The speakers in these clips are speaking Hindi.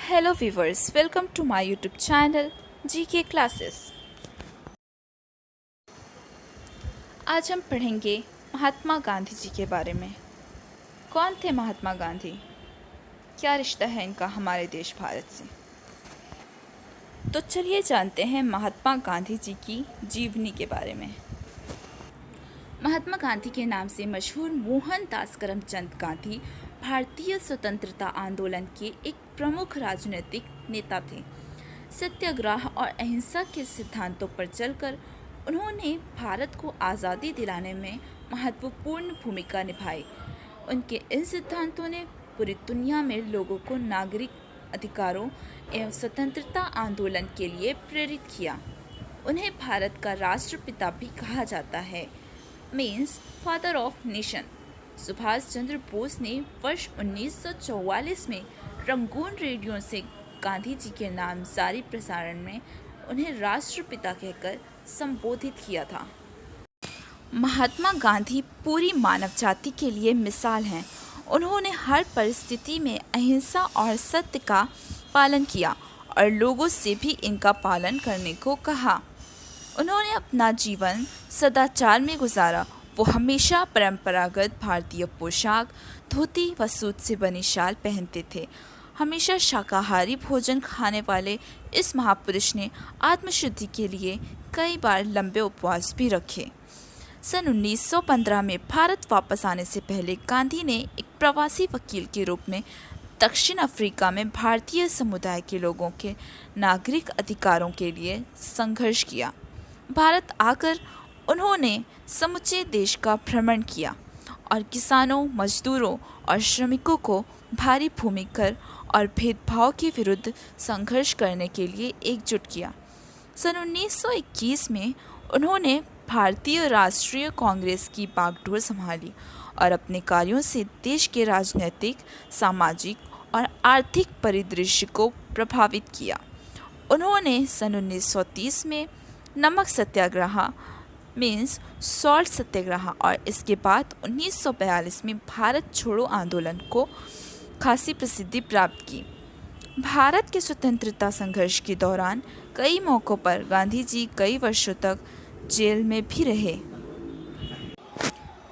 Hello viewers, welcome to my YouTube channel GK Classes। आज हम पढ़ेंगे महात्मा गांधी जी के बारे में। कौन थे महात्मा गांधी? क्या रिश्ता है इनका हमारे देश भारत से? तो चलिए जानते हैं महात्मा गांधी जी की जीवनी के बारे में। महात्मा गांधी के नाम से मशहूर मोहनदास करमचंद गांधी भारतीय स्वतंत्रता आंदोलन के एक प्रमुख राजनीतिक नेता थे। सत्याग्रह और अहिंसा के सिद्धांतों पर चलकर उन्होंने भारत को आज़ादी दिलाने में महत्वपूर्ण भूमिका निभाई। उनके इन सिद्धांतों ने पूरी दुनिया में लोगों को नागरिक अधिकारों एवं स्वतंत्रता आंदोलन के लिए प्रेरित किया। उन्हें भारत का राष्ट्रपिता भी कहा जाता है, means father of nation. Subhash Chandra Bose ने वर्ष 1944 में रंगून रेडियो से गांधी जी के नाम जारी प्रसारण में उन्हें राष्ट्रपिता कहकर संबोधित किया था। महात्मा गांधी पूरी मानव जाति के लिए मिसाल हैं। उन्होंने हर परिस्थिति में अहिंसा और सत्य का पालन किया और लोगों से भी इनका पालन करने को कहा। उन्होंने अपना जीवन सदाचार में गुजारा। वो हमेशा परंपरागत भारतीय पोशाक, धोती व सूत से बनी शाल पहनते थे। हमेशा शाकाहारी भोजन खाने वाले इस महापुरुष ने आत्मशुद्धि के लिए कई बार लंबे उपवास भी रखे। सन 1915 में भारत वापस आने से पहले गांधी ने एक प्रवासी वकील के रूप में दक्षिण अफ्रीका में भारतीय समुदाय के लोगों के नागरिक अधिकारों के लिए संघर्ष किया। भारत आकर उन्होंने समूचे देश का भ्रमण किया और किसानों, मजदूरों और श्रमिकों को भारी भूमि कर और भेदभाव के विरुद्ध संघर्ष करने के लिए एकजुट किया। सन 1921 में उन्होंने भारतीय राष्ट्रीय कांग्रेस की बागडोर संभाली और अपने कार्यों से देश के राजनीतिक, सामाजिक और आर्थिक परिदृश्य को प्रभावित किया। उन्होंने सन 1930 में नमक सत्याग्रह मीन्स सॉल्ट सत्याग्रह और इसके बाद 1942 में भारत छोड़ो आंदोलन को खासी प्रसिद्धि प्राप्त की। भारत के स्वतंत्रता संघर्ष के दौरान कई मौक़ों पर गांधी जी कई वर्षों तक जेल में भी रहे।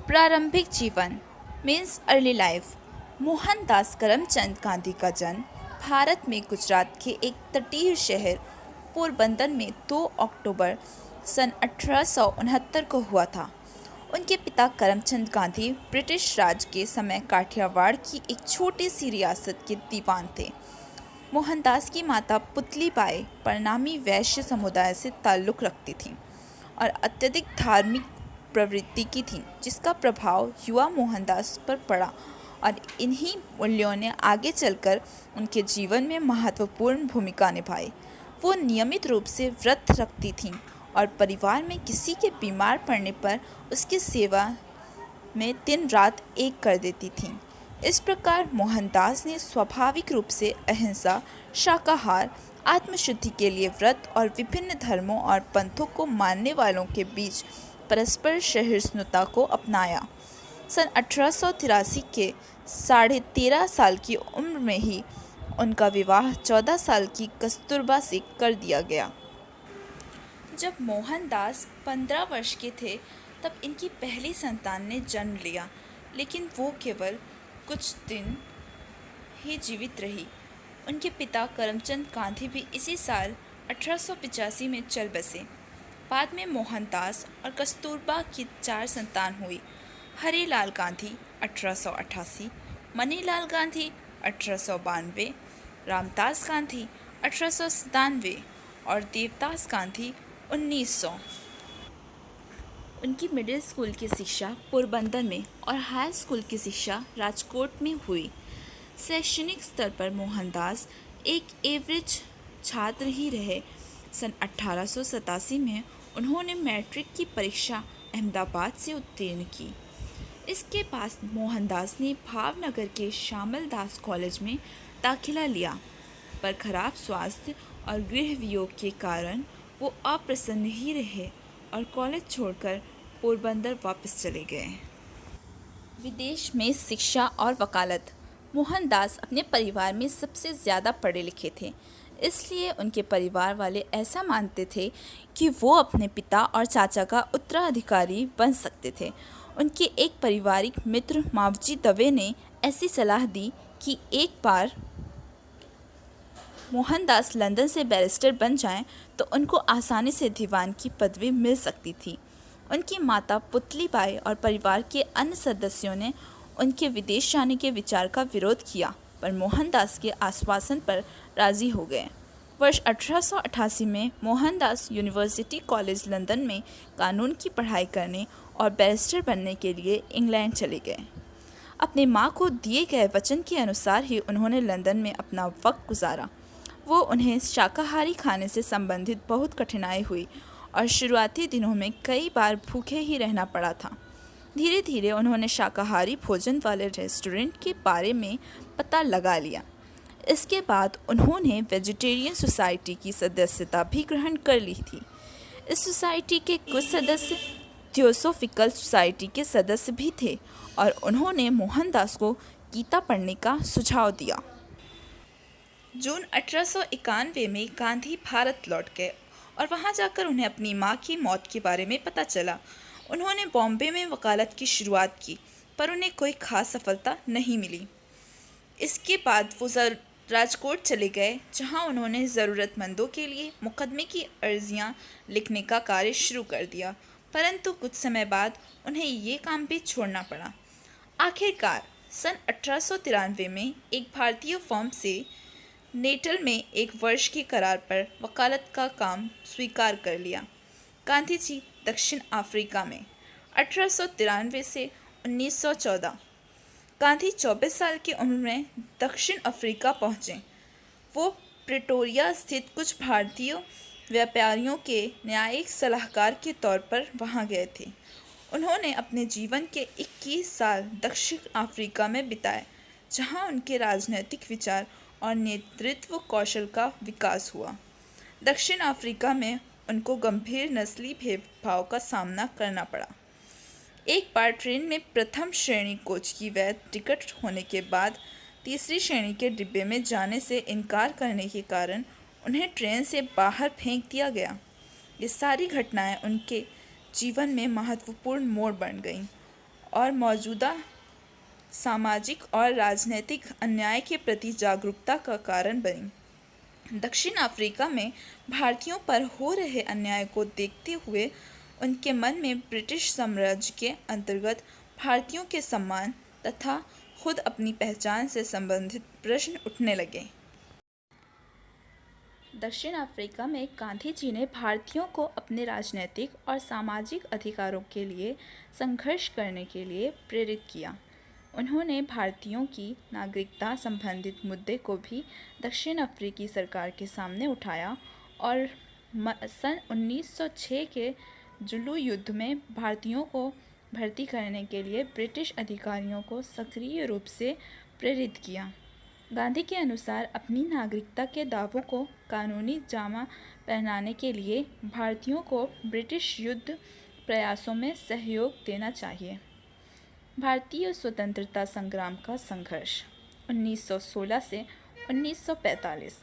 प्रारंभिक जीवन means early life. Mohandas Karamchand Gandhi का जन्म भारत में गुजरात के एक तटीय शहर पोरबंदर में 2 अक्टूबर सन 1869 को हुआ था। उनके पिता करमचंद गांधी ब्रिटिश राज के समय काठियावाड़ की एक छोटी सी रियासत के दीवान थे। मोहनदास की माता पुतली बाई परिणामी वैश्य समुदाय से ताल्लुक़ रखती थीं और अत्यधिक धार्मिक प्रवृत्ति की थीं, जिसका प्रभाव युवा मोहनदास पर पड़ा और इन्हीं मूल्यों ने आगे चलकर उनके जीवन में महत्वपूर्ण भूमिका निभाई। वो नियमित रूप से व्रत रखती थीं और परिवार में किसी के बीमार पड़ने पर उसकी सेवा में दिन रात एक कर देती थीं। इस प्रकार मोहनदास ने स्वाभाविक रूप से अहिंसा, शाकाहार, आत्मशुद्धि के लिए व्रत और विभिन्न धर्मों और पंथों को मानने वालों के बीच परस्पर सहिष्णुता को अपनाया। सन 1883 के 13.5 साल की उम्र में ही उनका विवाह 14 साल की कस्तूरबा से कर दिया गया। जब मोहनदास 15 वर्ष के थे तब इनकी पहली संतान ने जन्म लिया, लेकिन वो केवल कुछ दिन ही जीवित रही। उनके पिता करमचंद गांधी भी इसी साल 1885 में चल बसे। बाद में मोहनदास और कस्तूरबा की 4 संतान हुई। हरिलाल गांधी 1888, मनीलाल गांधी 1892, रामदास गांधी 1897 और देवदास गांधी 1900। उनकी मिडिल स्कूल की शिक्षा पोरबंदर में और हाई स्कूल की शिक्षा राजकोट में हुई। शैक्षणिक स्तर पर मोहनदास एक एवरेज छात्र ही रहे। सन 1887 में उन्होंने मैट्रिक की परीक्षा अहमदाबाद से उत्तीर्ण की। इसके बाद मोहनदास ने भावनगर के श्यामल दास कॉलेज में दाखिला लिया, पर खराब स्वास्थ्य और गृह वियोग के कारण वो अप्रसन्न ही रहे और कॉलेज छोड़कर पोरबंदर वापस चले गए। विदेश में शिक्षा और वकालत। मोहनदास अपने परिवार में सबसे ज़्यादा पढ़े लिखे थे, इसलिए उनके परिवार वाले ऐसा मानते थे कि वो अपने पिता और चाचा का उत्तराधिकारी बन सकते थे। उनके एक पारिवारिक मित्र मावजी दवे ने ऐसी सलाह दी कि एक बार मोहनदास लंदन से बैरिस्टर बन जाएं तो उनको आसानी से दीवान की पदवी मिल सकती थी। उनकी माता पुतलीबाई और परिवार के अन्य सदस्यों ने उनके विदेश जाने के विचार का विरोध किया, पर मोहनदास के आश्वासन पर राजी हो गए। वर्ष 1888 में मोहनदास यूनिवर्सिटी कॉलेज लंदन में कानून की पढ़ाई करने और बैरिस्टर बनने के लिए इंग्लैंड चले गए। अपनी माँ को दिए गए वचन के अनुसार ही उन्होंने लंदन में अपना वक्त गुजारा। वो उन्हें शाकाहारी खाने से संबंधित बहुत कठिनाई हुई और शुरुआती दिनों में कई बार भूखे ही रहना पड़ा था। धीरे धीरे उन्होंने शाकाहारी भोजन वाले रेस्टोरेंट के बारे में पता लगा लिया। इसके बाद उन्होंने वेजिटेरियन सोसाइटी की सदस्यता भी ग्रहण कर ली थी। इस सोसाइटी के कुछ सदस्य थियोसोफिकल सोसाइटी के सदस्य भी थे और उन्होंने मोहनदास को गीता पढ़ने का सुझाव दिया। जून 1891 में गांधी भारत लौट गए और वहां जाकर उन्हें अपनी मां की मौत के बारे में पता चला। उन्होंने बॉम्बे में वकालत की शुरुआत की, पर उन्हें कोई खास सफलता नहीं मिली। इसके बाद वो राजकोट चले गए, जहां उन्होंने ज़रूरतमंदों के लिए मुकदमे की अर्जियां लिखने का कार्य शुरू कर दिया, परंतु कुछ समय बाद उन्हें ये काम भी छोड़ना पड़ा। आखिरकार सन 1893 में एक भारतीय फर्म से नेटल में एक वर्ष के करार पर वकालत का काम स्वीकार कर लिया। गांधी जी दक्षिण अफ्रीका में 1893 से 1914। गांधी 24 साल की उम्र में दक्षिण अफ्रीका पहुँचे। वो प्रिटोरिया स्थित कुछ भारतीय व्यापारियों के न्यायिक सलाहकार के तौर पर वहाँ गए थे। उन्होंने अपने जीवन के 21 साल दक्षिण अफ्रीका में बिताए, जहाँ उनके राजनीतिक विचार और नेतृत्व कौशल का विकास हुआ। दक्षिण अफ्रीका में उनको गंभीर नस्ली भेदभाव का सामना करना पड़ा। एक बार ट्रेन में प्रथम श्रेणी कोच की वैध टिकट होने के बाद तीसरी श्रेणी के डिब्बे में जाने से इनकार करने के कारण उन्हें ट्रेन से बाहर फेंक दिया गया। ये सारी घटनाएं उनके जीवन में महत्वपूर्ण मोड़ बन गईं और मौजूदा सामाजिक और राजनीतिक अन्याय के प्रति जागरूकता का कारण बनी। दक्षिण अफ्रीका में भारतीयों पर हो रहे अन्याय को देखते हुए उनके मन में ब्रिटिश साम्राज्य के अंतर्गत भारतीयों के सम्मान तथा खुद अपनी पहचान से संबंधित प्रश्न उठने लगे। दक्षिण अफ्रीका में गांधी जी ने भारतीयों को अपने राजनीतिक और सामाजिक अधिकारों के लिए संघर्ष करने के लिए प्रेरित किया। उन्होंने भारतीयों की नागरिकता संबंधित मुद्दे को भी दक्षिण अफ्रीकी सरकार के सामने उठाया और सन 1906 के जुलू युद्ध में भारतीयों को भर्ती करने के लिए ब्रिटिश अधिकारियों को सक्रिय रूप से प्रेरित किया। गांधी के अनुसार अपनी नागरिकता के दावों को कानूनी जामा पहनाने के लिए भारतीयों को ब्रिटिश युद्ध प्रयासों में सहयोग देना चाहिए। भारतीय स्वतंत्रता संग्राम का संघर्ष 1916 से 1945।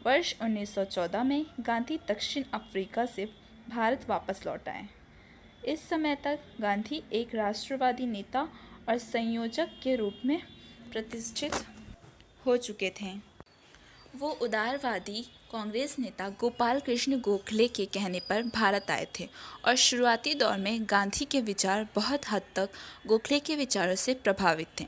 वर्ष 1914 में गांधी दक्षिण अफ्रीका से भारत वापस लौट आए। इस समय तक गांधी एक राष्ट्रवादी नेता और संयोजक के रूप में प्रतिष्ठित हो चुके थे। वो उदारवादी कांग्रेस नेता गोपाल कृष्ण गोखले के कहने पर भारत आए थे और शुरुआती दौर में गांधी के विचार बहुत हद तक गोखले के विचारों से प्रभावित थे।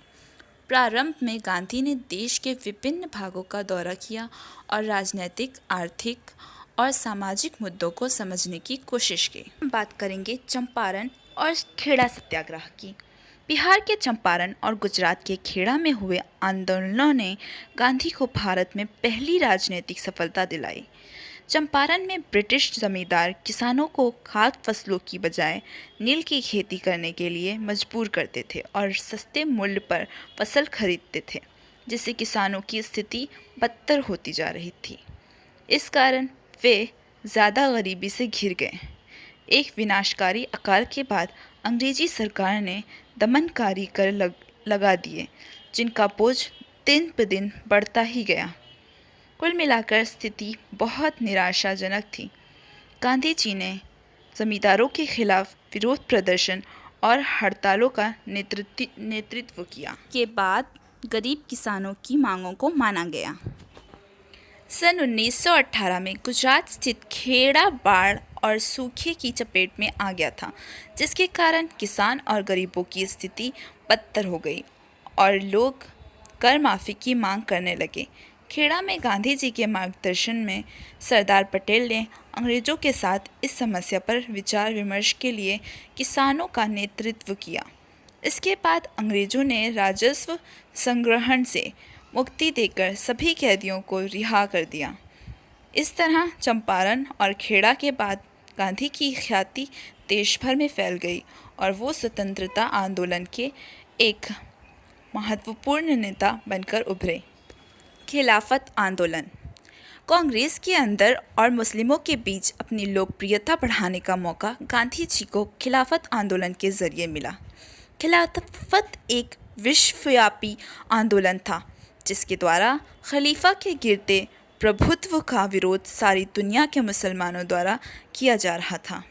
प्रारंभ में गांधी ने देश के विभिन्न भागों का दौरा किया और राजनीतिक, आर्थिक और सामाजिक मुद्दों को समझने की कोशिश की। बात करेंगे चंपारण और खेड़ा सत्याग्रह की। बिहार के चंपारण और गुजरात के खेड़ा में हुए आंदोलनों ने गांधी को भारत में पहली राजनीतिक सफलता दिलाई। चंपारण में ब्रिटिश जमींदार किसानों को खाद्य फसलों की बजाय नील की खेती करने के लिए मजबूर करते थे और सस्ते मूल्य पर फसल खरीदते थे, जिससे किसानों की स्थिति बदतर होती जा रही थी। इस कारण वे ज़्यादा गरीबी से घिर गए। एक विनाशकारी अकाल के बाद अंग्रेजी सरकार ने दमनकारी कर लगा दिए, जिनका बोझ दिन ब दिन बढ़ता ही गया। कुल मिलाकर स्थिति बहुत निराशाजनक थी। गांधी जी ने जमींदारों के खिलाफ विरोध प्रदर्शन और हड़तालों का नेतृत्व किया। के बाद गरीब किसानों की मांगों को माना गया। सन 1918 में गुजरात स्थित खेड़ा बाढ़ और सूखे की चपेट में आ गया था, जिसके कारण किसान और गरीबों की स्थिति बदतर हो गई और लोग कर माफ़ी की मांग करने लगे। खेड़ा में गांधी जी के मार्गदर्शन में सरदार पटेल ने अंग्रेज़ों के साथ इस समस्या पर विचार विमर्श के लिए किसानों का नेतृत्व किया। इसके बाद अंग्रेज़ों ने राजस्व संग्रहण से मुक्ति देकर सभी कैदियों को रिहा कर दिया। इस तरह चंपारण और खेड़ा के बाद गांधी की ख्याति देश भर में फैल गई और वो स्वतंत्रता आंदोलन के एक महत्वपूर्ण नेता बनकर उभरे। खिलाफत आंदोलन कांग्रेस के अंदर और मुस्लिमों के बीच अपनी लोकप्रियता बढ़ाने का मौका गांधी जी को खिलाफत आंदोलन के जरिए मिला। खिलाफत एक विश्वव्यापी आंदोलन था जिसके द्वारा खलीफा के गिरते प्रभुत्व का विरोध सारी दुनिया के मुसलमानों द्वारा किया जा रहा था।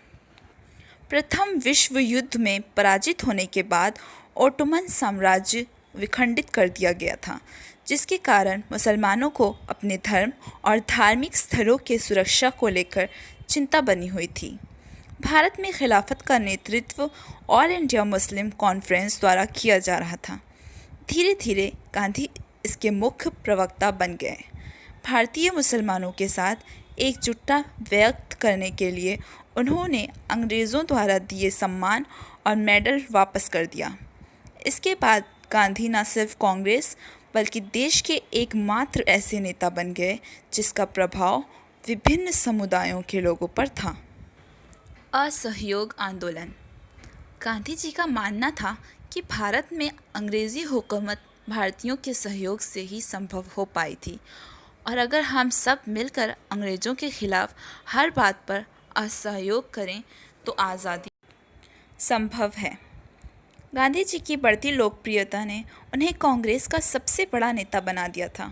प्रथम विश्व युद्ध में पराजित होने के बाद ओटोमन साम्राज्य विखंडित कर दिया गया था, जिसके कारण मुसलमानों को अपने धर्म और धार्मिक स्थलों के सुरक्षा को लेकर चिंता बनी हुई थी। भारत में खिलाफत का नेतृत्व ऑल इंडिया मुस्लिम कॉन्फ्रेंस द्वारा किया जा रहा था। धीरे धीरे गांधी इसके मुख्य प्रवक्ता बन गए। भारतीय मुसलमानों के साथ एकजुटता व्यक्त करने के लिए उन्होंने अंग्रेज़ों द्वारा दिए सम्मान और मेडल वापस कर दिया। इसके बाद गांधी न सिर्फ कांग्रेस बल्कि देश के एकमात्र ऐसे नेता बन गए जिसका प्रभाव विभिन्न समुदायों के लोगों पर था। असहयोग आंदोलन गांधी जी का मानना था कि भारत में अंग्रेज़ी हुकूमत भारतीयों के सहयोग से ही संभव हो पाई थी और अगर हम सब मिलकर अंग्रेज़ों के खिलाफ हर बात पर असहयोग करें तो आज़ादी संभव है। गांधी जी की बढ़ती लोकप्रियता ने उन्हें कांग्रेस का सबसे बड़ा नेता बना दिया था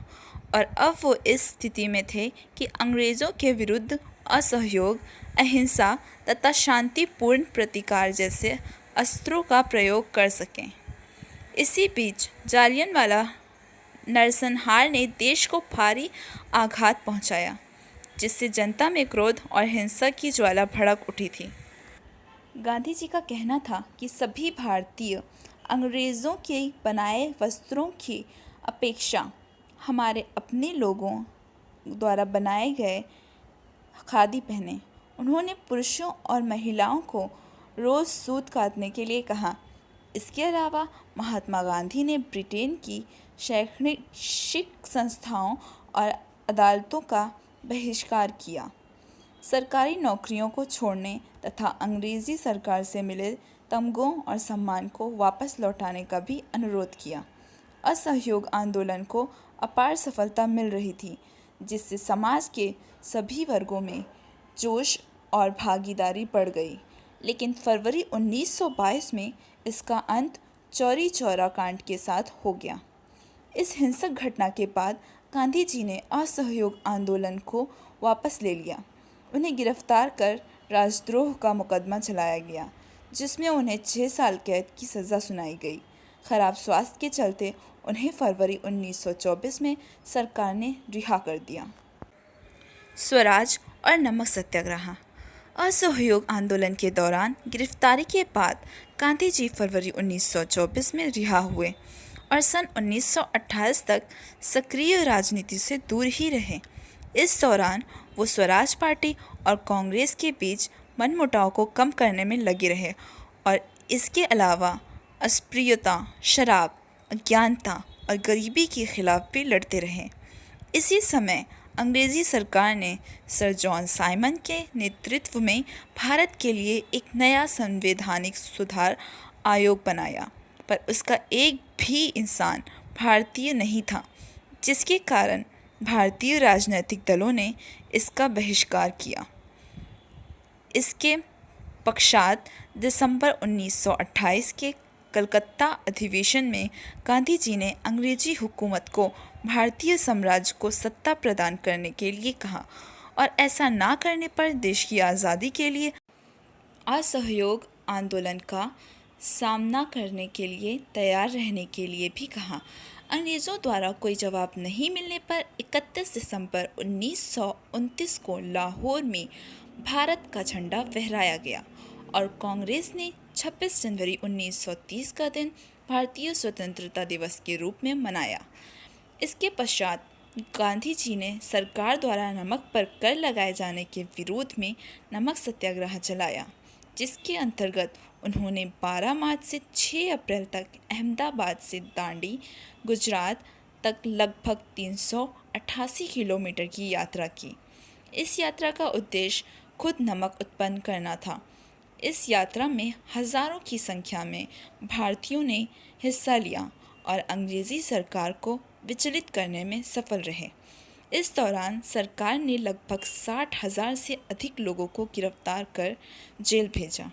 और अब वो इस स्थिति में थे कि अंग्रेज़ों के विरुद्ध असहयोग, अहिंसा तथा शांतिपूर्ण प्रतिकार जैसे अस्त्रों का प्रयोग कर सकें। इसी बीच जालियनवाला नरसंहार ने देश को भारी आघात पहुंचाया, जिससे जनता में क्रोध और हिंसा की ज्वाला भड़क उठी थी। गांधी जी का कहना था कि सभी भारतीय अंग्रेज़ों के बनाए वस्त्रों की अपेक्षा हमारे अपने लोगों द्वारा बनाए गए खादी पहने। उन्होंने पुरुषों और महिलाओं को रोज़ सूत काटने के लिए कहा। इसके अलावा महात्मा गांधी ने ब्रिटेन की शैक्षणिक संस्थाओं और अदालतों का बहिष्कार किया, सरकारी नौकरियों को छोड़ने तथा अंग्रेज़ी सरकार से मिले तमगों और सम्मान को वापस लौटाने का भी अनुरोध किया। असहयोग आंदोलन को अपार सफलता मिल रही थी, जिससे समाज के सभी वर्गों में जोश और भागीदारी बढ़ गई। लेकिन फरवरी 1922 में इसका अंत चौरी चौरा कांड के साथ हो गया। इस हिंसक घटना के बाद गांधी जी ने असहयोग आंदोलन को वापस ले लिया। उन्हें गिरफ्तार कर राजद्रोह का मुकदमा चलाया गया, जिसमें उन्हें 6 साल कैद की सज़ा सुनाई गई। खराब स्वास्थ्य के चलते उन्हें फरवरी 1924 में सरकार ने रिहा कर दिया। स्वराज और नमक सत्याग्रह असहयोग आंदोलन के दौरान गिरफ्तारी के बाद गांधी जी फरवरी 1924 में रिहा हुए और सन 1928 तक सक्रिय राजनीति से दूर ही रहे। इस दौरान वो स्वराज पार्टी और कांग्रेस के बीच मनमुटाव को कम करने में लगे रहे और इसके अलावा अस्पृश्यता, शराब, अज्ञानता और गरीबी के खिलाफ भी लड़ते रहे। इसी समय अंग्रेज़ी सरकार ने सर जॉन साइमन के नेतृत्व में भारत के लिए एक नया संवैधानिक सुधार आयोग बनाया, पर उसका एक भी इंसान भारतीय नहीं था, जिसके कारण भारतीय राजनीतिक दलों ने इसका बहिष्कार किया। इसके पश्चात दिसंबर 1928 के कलकत्ता अधिवेशन में गांधी जी ने अंग्रेजी हुकूमत को भारतीय साम्राज्य को सत्ता प्रदान करने के लिए कहा और ऐसा ना करने पर देश की आज़ादी के लिए असहयोग आंदोलन का सामना करने के लिए तैयार रहने के लिए भी कहा। अंग्रेज़ों द्वारा कोई जवाब नहीं मिलने पर 31 दिसंबर 1929 को लाहौर में भारत का झंडा फहराया गया और कांग्रेस ने 26 जनवरी 1930 का दिन भारतीय स्वतंत्रता दिवस के रूप में मनाया। इसके पश्चात गांधी जी ने सरकार द्वारा नमक पर कर लगाए जाने के विरोध में नमक सत्याग्रह चलाया, जिसके अंतर्गत उन्होंने 12 मार्च से 6 अप्रैल तक अहमदाबाद से दांडी, गुजरात तक लगभग 388 किलोमीटर की यात्रा की। इस यात्रा का उद्देश्य खुद नमक उत्पन्न करना था। इस यात्रा में हज़ारों की संख्या में भारतीयों ने हिस्सा लिया और अंग्रेज़ी सरकार को विचलित करने में सफल रहे। इस दौरान सरकार ने लगभग 60,000 से अधिक लोगों को गिरफ्तार कर जेल भेजा।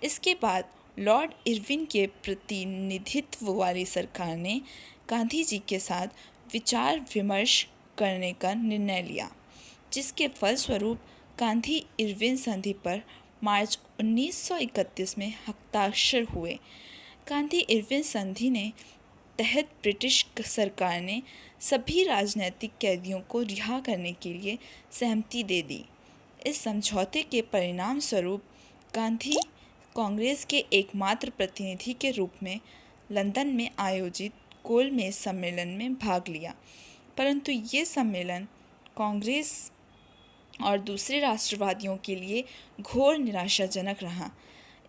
इसके बाद लॉर्ड इरविन के प्रतिनिधित्व वाली सरकार ने गांधी जी के साथ विचार विमर्श करने का निर्णय लिया, जिसके फलस्वरूप गांधी इरविन संधि पर मार्च 1931 में हस्ताक्षर हुए। गांधी इरविन संधि ने तहत ब्रिटिश सरकार ने सभी राजनीतिक कैदियों को रिहा करने के लिए सहमति दे दी। इस समझौते के परिणाम स्वरूप गांधी कांग्रेस के एकमात्र प्रतिनिधि के रूप में लंदन में आयोजित गोलमेज सम्मेलन में भाग लिया, परंतु ये सम्मेलन कांग्रेस और दूसरे राष्ट्रवादियों के लिए घोर निराशाजनक रहा।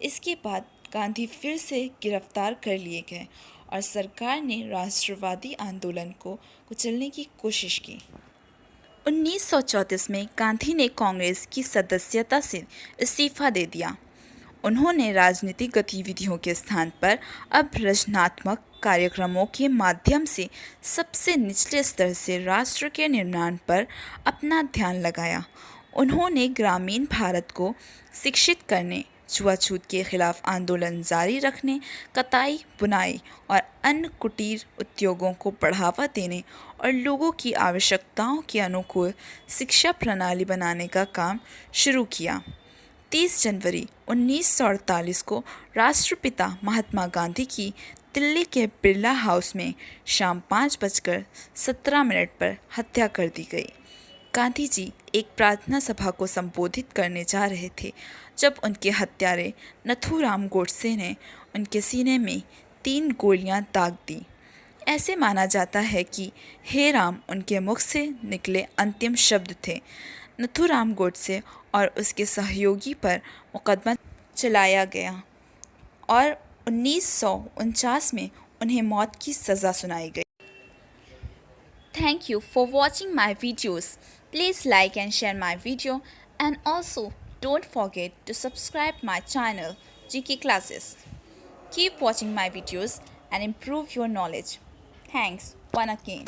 इसके बाद गांधी फिर से गिरफ्तार कर लिए गए और सरकार ने राष्ट्रवादी आंदोलन को कुचलने की कोशिश की। 1934 में गांधी ने कांग्रेस की सदस्यता से इस्तीफा दे दिया। उन्होंने राजनीतिक गतिविधियों के स्थान पर अब रचनात्मक कार्यक्रमों के माध्यम से सबसे निचले स्तर से राष्ट्र के निर्माण पर अपना ध्यान लगाया। उन्होंने ग्रामीण भारत को शिक्षित करने, छुआछूत के खिलाफ आंदोलन जारी रखने, कताई, बुनाई और अन्य कुटीर उद्योगों को बढ़ावा देने और लोगों की आवश्यकताओं के अनुकूल शिक्षा प्रणाली बनाने का काम शुरू किया। 30 जनवरी 1948 को राष्ट्रपिता महात्मा गांधी की दिल्ली के बिरला हाउस में शाम 5:17 पर हत्या कर दी गई। गांधी जी एक प्रार्थना सभा को संबोधित करने जा रहे थे जब उनके हत्यारे नथुराम गोडसे ने उनके सीने में 3 गोलियां दाग दी। ऐसे माना जाता है कि हे राम उनके मुख से निकले अंतिम शब्द थे। नथुराम गोडसे और उसके सहयोगी पर मुकदमा चलाया गया और 1949 में उन्हें मौत की सज़ा सुनाई गई। Thank you for watching my videos. Please like and share my video, and also don't forget to subscribe my channel GK Classes. Keep watching my videos and improve your knowledge. Thanks once again.